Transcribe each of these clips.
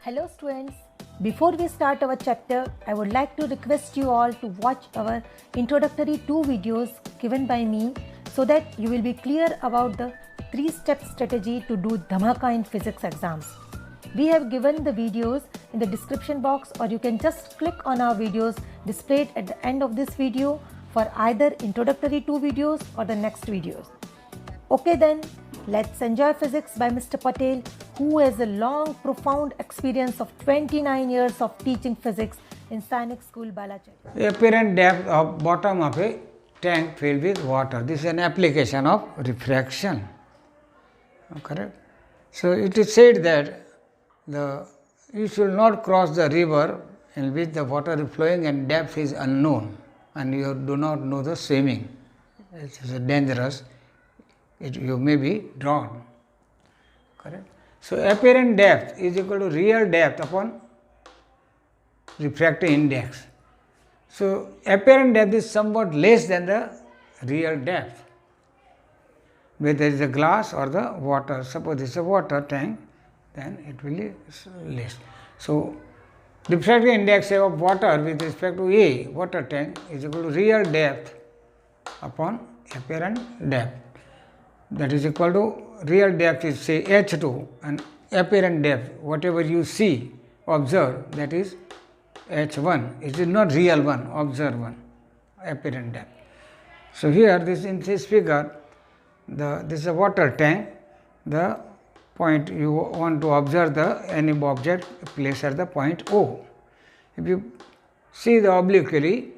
Hello students, before we start our chapter, I would like to request you all to watch our introductory 2 videos given by me so that you will be clear about the 3-step strategy to do Dhamaka in physics exams. We have given the videos in the description box, or you can just click on our videos displayed at the end of this video for either introductory 2 videos or the next videos. Okay then, let's enjoy physics by Mr. Patel, who has a long, profound experience of 29 years of teaching physics in Sainik School, Balachari. Apparent depth of bottom of a tank filled with water. This is an application of refraction. Correct? So it is said that you should not cross the river in which the water is flowing and depth is unknown, and you do not know the swimming. It is dangerous. You may be drowned. Correct? So apparent depth is equal to real depth upon refractive index. So apparent depth is somewhat less than the real depth, whether it is a glass or the water. Suppose this is a water tank, then it will be less. So refractive index of water with respect to a water tank is equal to real depth upon apparent depth. That is equal to real depth is say h2, and apparent depth, whatever you see, observe, that is h1. It is not real one, observe one, apparent depth. So here in this figure, this is a water tank. The point you want to observe any object placed at the point O. If you see the obliquely,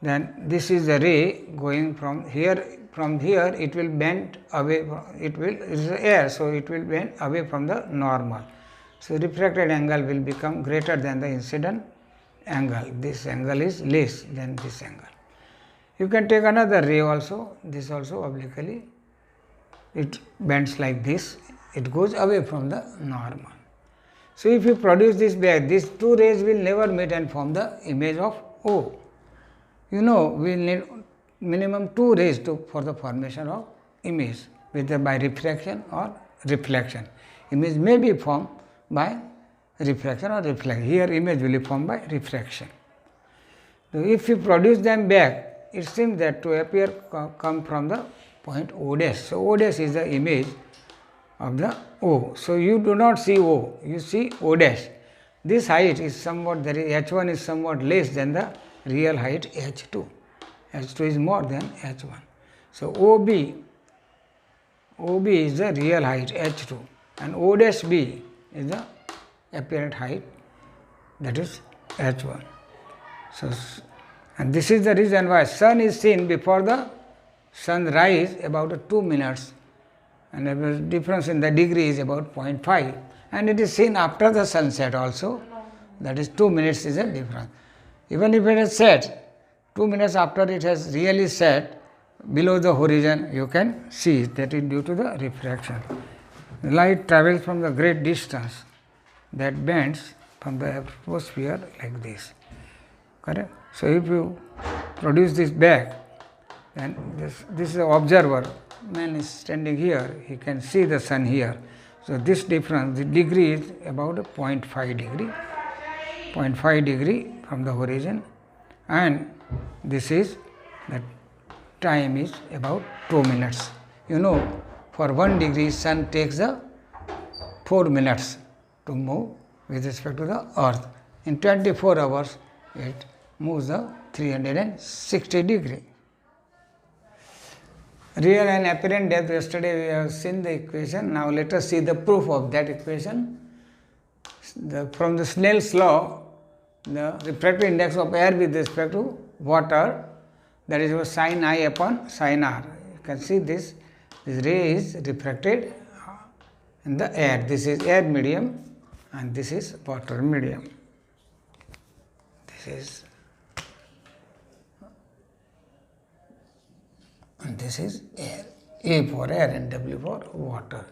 then this is the ray going from here. From here it will bend away, it is air, so it will bend away from the normal. So refracted angle will become greater than the incident angle. This angle is less than this angle. You can take another ray also, this also obliquely, it bends like this, it goes away from the normal. So if you produce this back, these two rays will never meet and form the image of O. You know, we need minimum 2 rays for the formation of image, whether by refraction or reflection. Image may be formed by refraction or reflection. Here image will be formed by refraction. So if you produce them back, it seems that to appear come from the point O dash. So O dash is the image of the O. So you do not see O, you see O dash. This height is somewhat, that is h1 is somewhat less than the real height h2. h2 is more than h1. So OB is the real height h2, and O dash B is the apparent height, that is h1. So, and this is the reason why sun is seen before the sunrise about 2 minutes, and the difference in the degree is about 0.5, and it is seen after the sunset also, that is 2 minutes is a difference. Even if it is set 2 minutes after it has really set below the horizon, you can see that is due to the refraction. Light travels from the great distance, that bends from the atmosphere like this. Correct? So if you produce this back, then this is the observer, man is standing here, he can see the sun here. So this difference, the degree is about 0.5 degree, 0.5 degree from the horizon, and this is, that time is about 2 minutes. You know, for 1 degree sun takes 4 minutes to move with respect to the earth. In 24 hours it moves 360 degree. Real and apparent depth, yesterday we have seen the equation. Now let us see the proof of that equation. From the Snell's law, the refractive index of air with respect to water, that is your sin I upon sin r. You can see this ray is refracted in the air. This is air medium and this is water medium. This is, and this is air. A for air and W for water.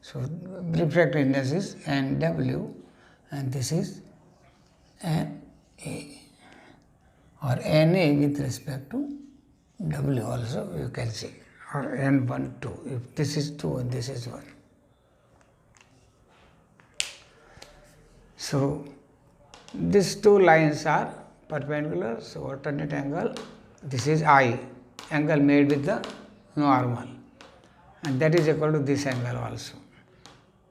So refractive index is NW, and this is NA, or NA with respect to W also you can see, or N1, 2. If this is 2 and this is 1. So these two lines are perpendicular, so alternate angle. This is I, angle made with the normal, and that is equal to this angle also.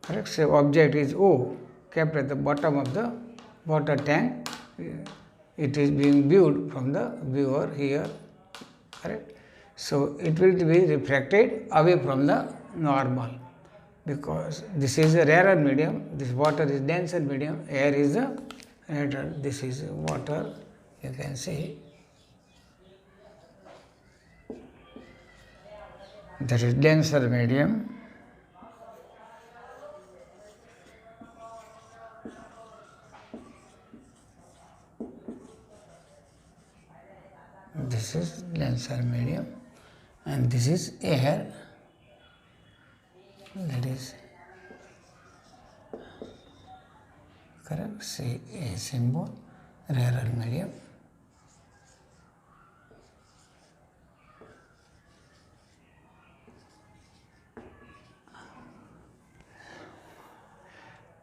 Correct? So object is O, kept at the bottom of the water tank. It is being viewed from the viewer here. Correct? So it will be refracted away from the normal, because this is a rarer medium, this water is denser medium, air is the rarer. This is water, you can see. That is denser medium. This is denser medium, and this is air, that is correct. See a symbol, rarer medium.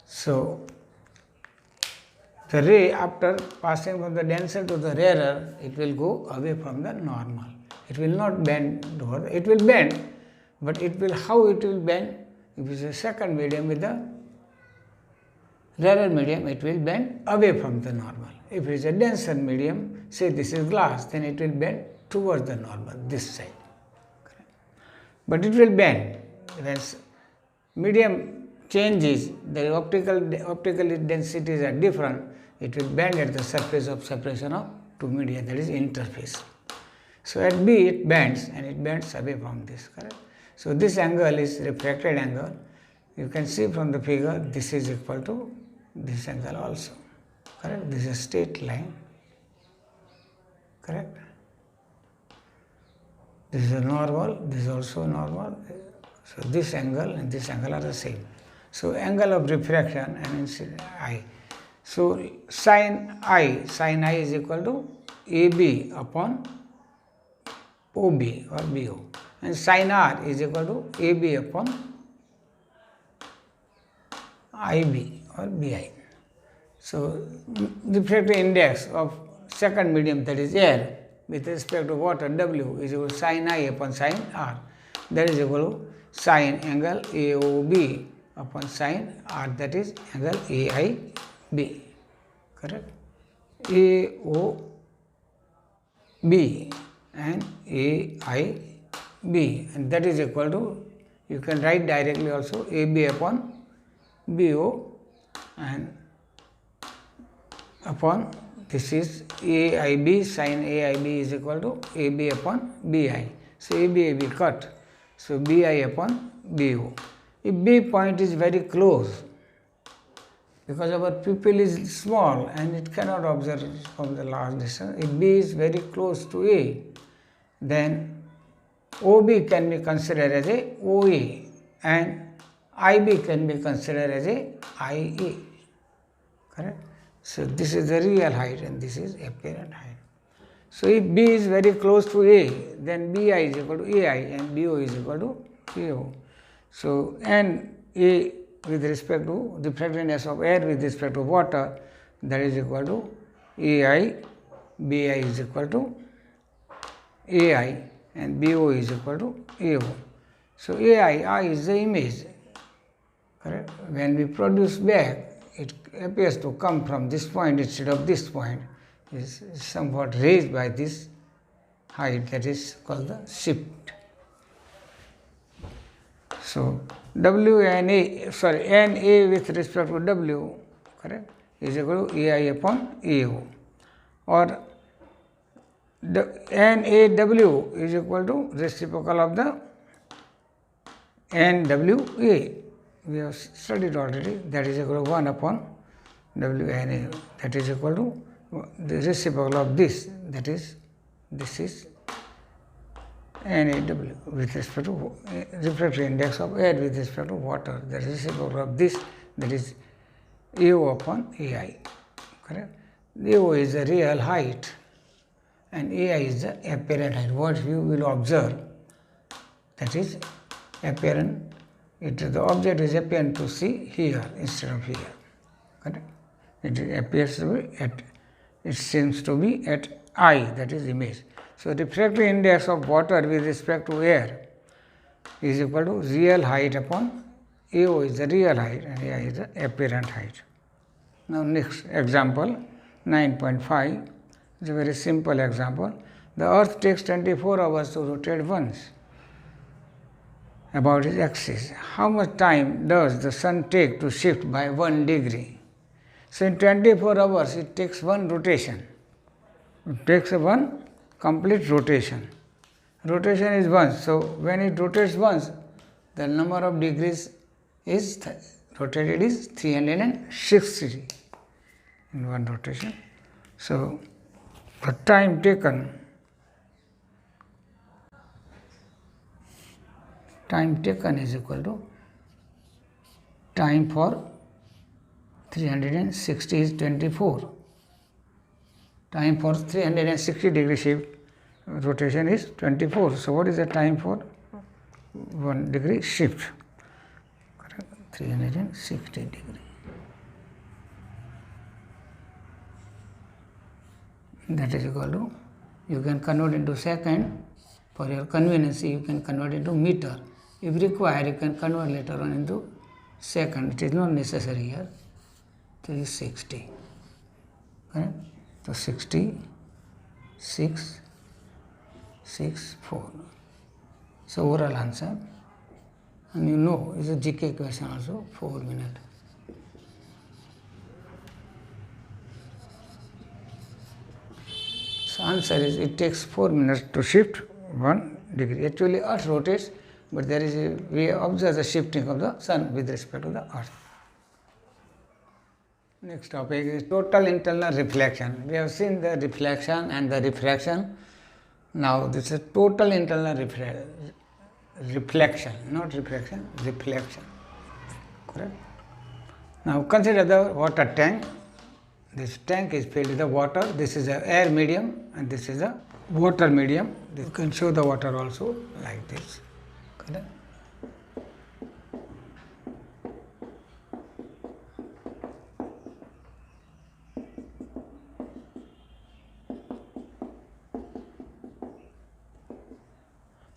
So the ray, after passing from the denser to the rarer, it will go away from the normal. It will not bend toward, it will bend, but it will, how it will bend? If it is a second medium with the rarer medium, it will bend away from the normal. If it is a denser medium, say this is glass, then it will bend towards the normal, this side. But it will bend. When medium changes, the optical densities are different, it will bend at the surface of separation of two media, that is interface. So at B it bends, and it bends away from this, correct? So this angle is refracted angle. You can see from the figure, this is equal to this angle also, correct? This is a straight line, correct? This is a normal, this is also normal. So this angle and this angle are the same. So angle of refraction and incident I. So sin I is equal to AB upon OB or BO, and sin R is equal to AB upon IB or BI. So refractive index of second medium, that is air, with respect to water, W is equal to sin I upon sin R. That is equal to sin angle AOB upon sin R, that is angle AIB, correct? AOB and AIB, and that is equal to, you can write directly also, AB upon BO, and upon this is AIB, sin AIB is equal to AB upon BI. So AB cut, so BI upon BO. If B point is very close, because our pupil is small and it cannot observe from the large distance, if B is very close to A, then OB can be considered as a OA, and IB can be considered as a IA, correct? So this is the real height and this is apparent height. So if B is very close to A, then BI is equal to AI and BO is equal to BO. So and A with respect to the refractiveness of air with respect to water, that is equal to AI, BI is equal to AI and BO is equal to AO. So I is the image, correct? When we produce back, it appears to come from this point instead of this point, is somewhat raised by this height, that is called the shift. So NA with respect to W, correct, is equal to AI upon AO, or NAW is equal to reciprocal of the NWA. We have studied already, that is equal to 1 upon WNA, that is equal to the reciprocal of this, that is, this is NAW with respect to refractive index of air with respect to water, the reciprocal of this, that is AO upon AI, correct? AO is the real height and AI is the apparent height, what you will observe, that is apparent. The object is apparent to see here instead of here, correct? it appears to be at, it seems to be at I, that is image. So, refractive index of water with respect to air is equal to real height upon AO is the real height and A is the apparent height. Now, next example 9.5 is a very simple example. The earth takes 24 hours to rotate once about its axis. How much time does the sun take to shift by 1 degree? So, in 24 hours it takes one rotation. It takes one complete rotation. Rotation is once. So, when it rotates once, the number of degrees is rotated is 360 in one rotation. So, the time taken is equal to time for 360 is 24. Time for 360 degree shift rotation is 24. So, what is the time for 1 degree shift? 360 degree. That is equal to, you can convert into second. For your convenience, you can convert into meter. If required, you can convert later on into second. It is not necessary here. 360. Correct? So, 60, 6, 6, 4. So, overall answer. And you know, it's a GK question also, 4 minutes. So, answer is it takes 4 minutes to shift 1 degree. Actually, earth rotates, but there is a, we observe the shifting of the sun with respect to the earth. Next topic is total internal reflection. We have seen the reflection and the refraction. Now, this is total internal reflection, not refraction, reflection. Correct? Now, consider the water tank. This tank is filled with the water. This is the air medium and this is the water medium. You can show the water also like this. Correct?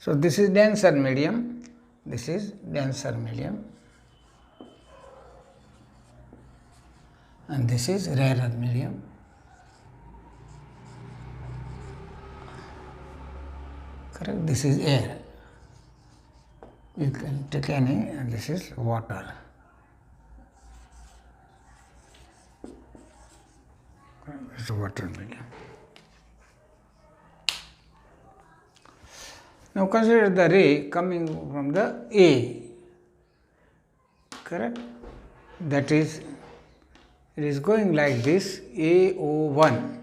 So, this is denser medium, this is denser medium and this is rarer medium. Correct? This is air. You can take any and this is water. This is water medium. Now, consider the ray coming from the A, correct? That is, it is going like this, AO1.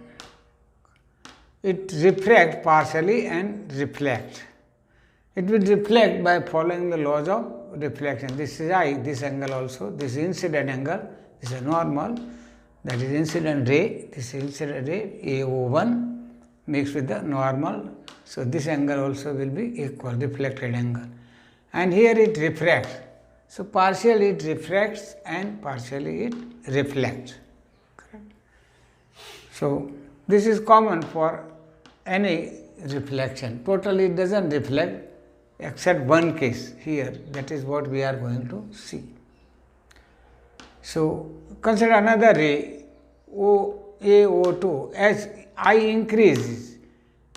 It refracts partially and reflects. It will reflect by following the laws of reflection. This is I, this angle also, this is incident angle, this is normal, that is incident ray, this is incident ray, AO1 mixed with the normal. So, this angle also will be equal, reflected angle. And here it refracts. So, partially it refracts and partially it reflects. Correct? So, this is common for any reflection. Totally it does not reflect except one case here. That is what we are going to see. So, consider another ray AO2. As I increases,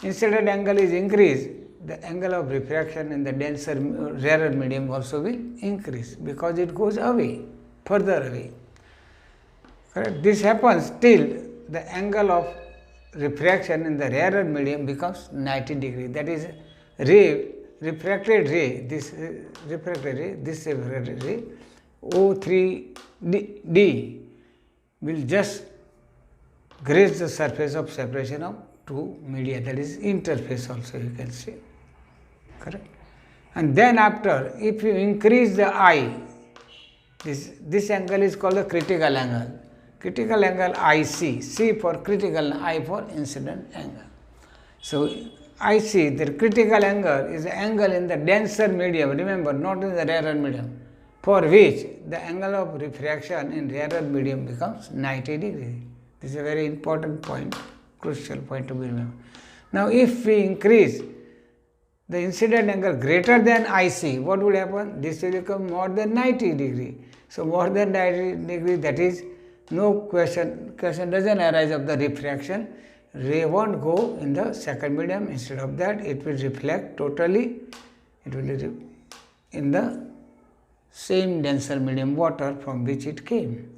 incident angle is increased, the angle of refraction in the denser, rarer medium also will increase because it goes away, further away. Correct? This happens till the angle of refraction in the rarer medium becomes 90 degree. That is ray, refracted ray, this refracted ray, this refracted ray, O3D will just graze the surface of separation of two media, that is interface also you can say. Correct? And then after, if you increase the I, this angle is called the critical angle. Critical angle IC, C for critical, I for incident angle. So, IC, the critical angle is the angle in the denser medium, remember, not in the rarer medium. for which the angle of refraction in rarer medium becomes 90 degrees. This is a very important point, crucial point to be remembered. Now, if we increase the incident angle greater than IC, what would happen? This will become more than 90 degree. So, more than 90 degree, that is no question doesn't arise of the refraction. Ray won't go in the second medium. Instead of that, it will reflect totally. It will in the same denser medium, water, from which it came.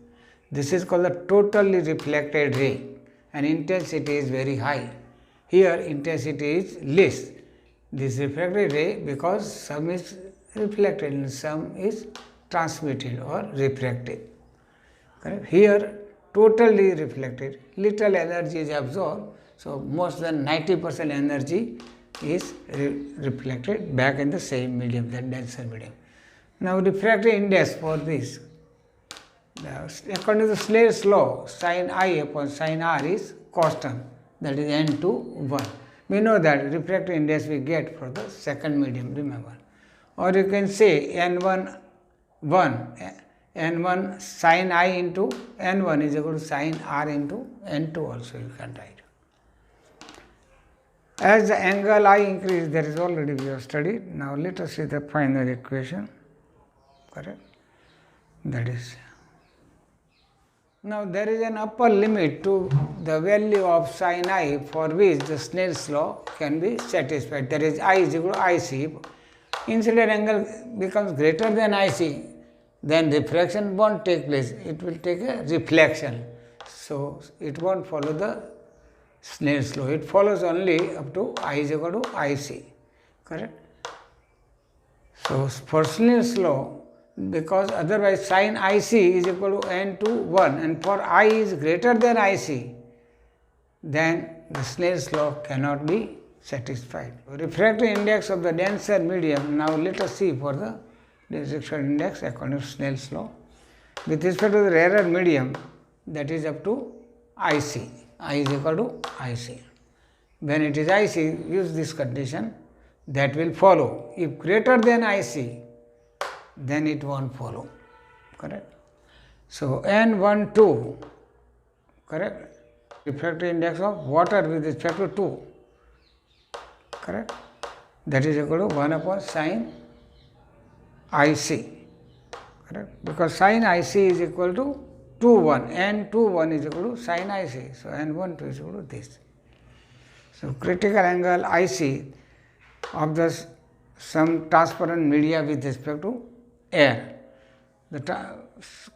This is called the totally reflected ray, and intensity is very high. Here intensity is less. This refracted ray, because some is reflected and some is transmitted or refracted. Correct? Here totally reflected, little energy is absorbed, so most than 90% energy is reflected back in the same medium, that denser medium. Now, refractive index for this, according to Snell's law, sin I upon sin R is constant, that is n to 1. We know that refractive index we get for the second medium, remember. Or you can say n1 sin I into n1 is equal to sin R into n2 also you can write. As the angle I increase, that is already we have studied. Now, let us see the final equation. Correct? That is. Now, there is an upper limit to the value of sin I for which the Snell's law can be satisfied. That is, I is equal to IC. Incident angle becomes greater than IC, then refraction won't take place. It will take a reflection. So, it won't follow the Snell's law. It follows only up to I is equal to IC. Correct? So, for Snell's law, because otherwise sin IC is equal to n to 1, and for I is greater than IC, then the Snell's law cannot be satisfied. Refractive index of the denser medium, now let us see for the refractive index according to Snell's law. With respect to the rarer medium, that is up to IC, I is equal to IC. When it is IC, use this condition, that will follow. If greater than IC, then it won't follow. Correct? So, N12, correct? Refractive index of water with respect to 2, correct? That is equal to 1 upon sin IC, correct? Because sin IC is equal to 2, 1, N21 is equal to sin IC. So, N12 is equal to this. So, critical angle IC of the some transparent media with respect to air. The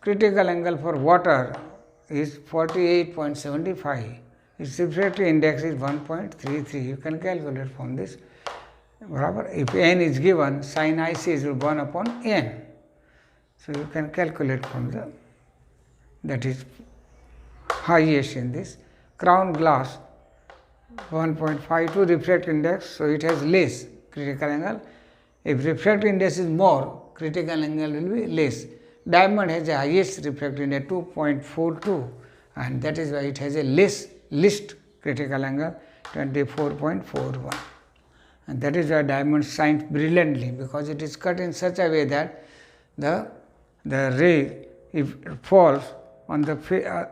critical angle for water is 48.75. Its refractive index is 1.33. You can calculate from this. If n is given, sin IC is 1 upon n. So, you can calculate from the, that is highest in this. Crown glass 1.52 refractive index, so it has less critical angle. If refractive index is more, critical angle will be less. Diamond has the highest refractive index 2.42, and that is why it has a least critical angle 24.41. And that is why diamond shines brilliantly, because it is cut in such a way that the ray, if it falls on the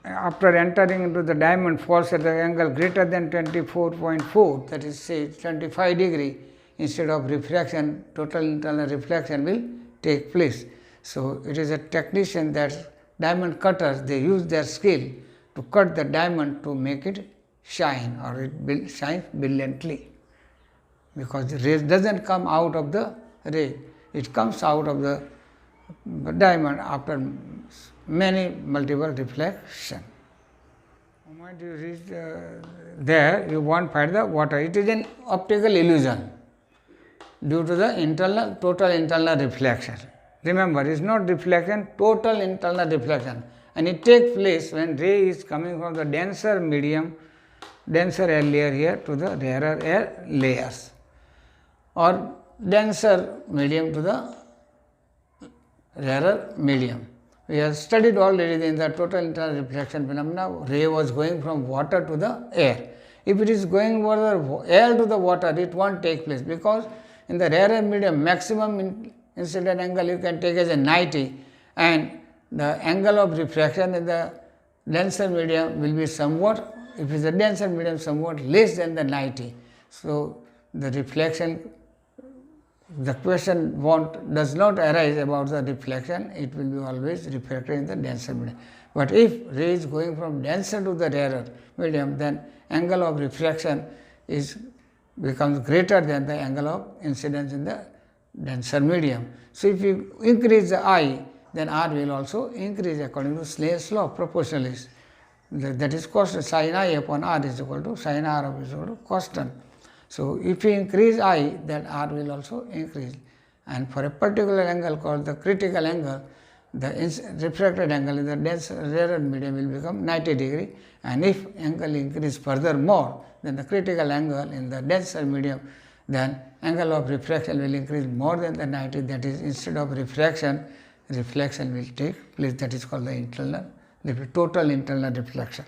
after entering into the diamond, falls at the angle greater than 24.4, that is say 25 degree, instead of refraction, total internal reflection will take place. So, it is a technician that diamond cutters, they use their skill to cut the diamond to make it shine, or it shines brilliantly, because the ray does not come out of the ray, it comes out of the diamond after many multiple reflection. The moment you reach there, you won't find the water. It is an optical illusion due to the total internal reflection. Remember, it is not reflection, total internal reflection, and it takes place when ray is coming from the denser medium, denser air layer here to the rarer air layers, or denser medium to the rarer medium. We have studied already in the total internal reflection phenomena, ray was going from water to the air. If it is going from the air to the water, it won't take place, because in the rarer medium, maximum incident angle you can take as a 90, and the angle of refraction in the denser medium will be somewhat, if it is a denser medium, somewhat less than the 90. So, the reflection, the question does not arise about the reflection, it will be always refracted in the denser medium. But if ray is going from denser to the rarer medium, then angle of refraction becomes greater than the angle of incidence in the denser medium. So, if you increase the I, then R will also increase according to Snell's law proportionally. That is constant, sin I upon R is equal to sin R is equal to constant. So, if you increase I, then R will also increase, and for a particular angle called the critical angle, the refracted angle in the dense rarer medium will become 90 degree, and if angle increase further more, then the critical angle in the denser medium, then angle of refraction will increase more than the 90, that is, instead of refraction, reflection will take place, that is called the total internal reflection.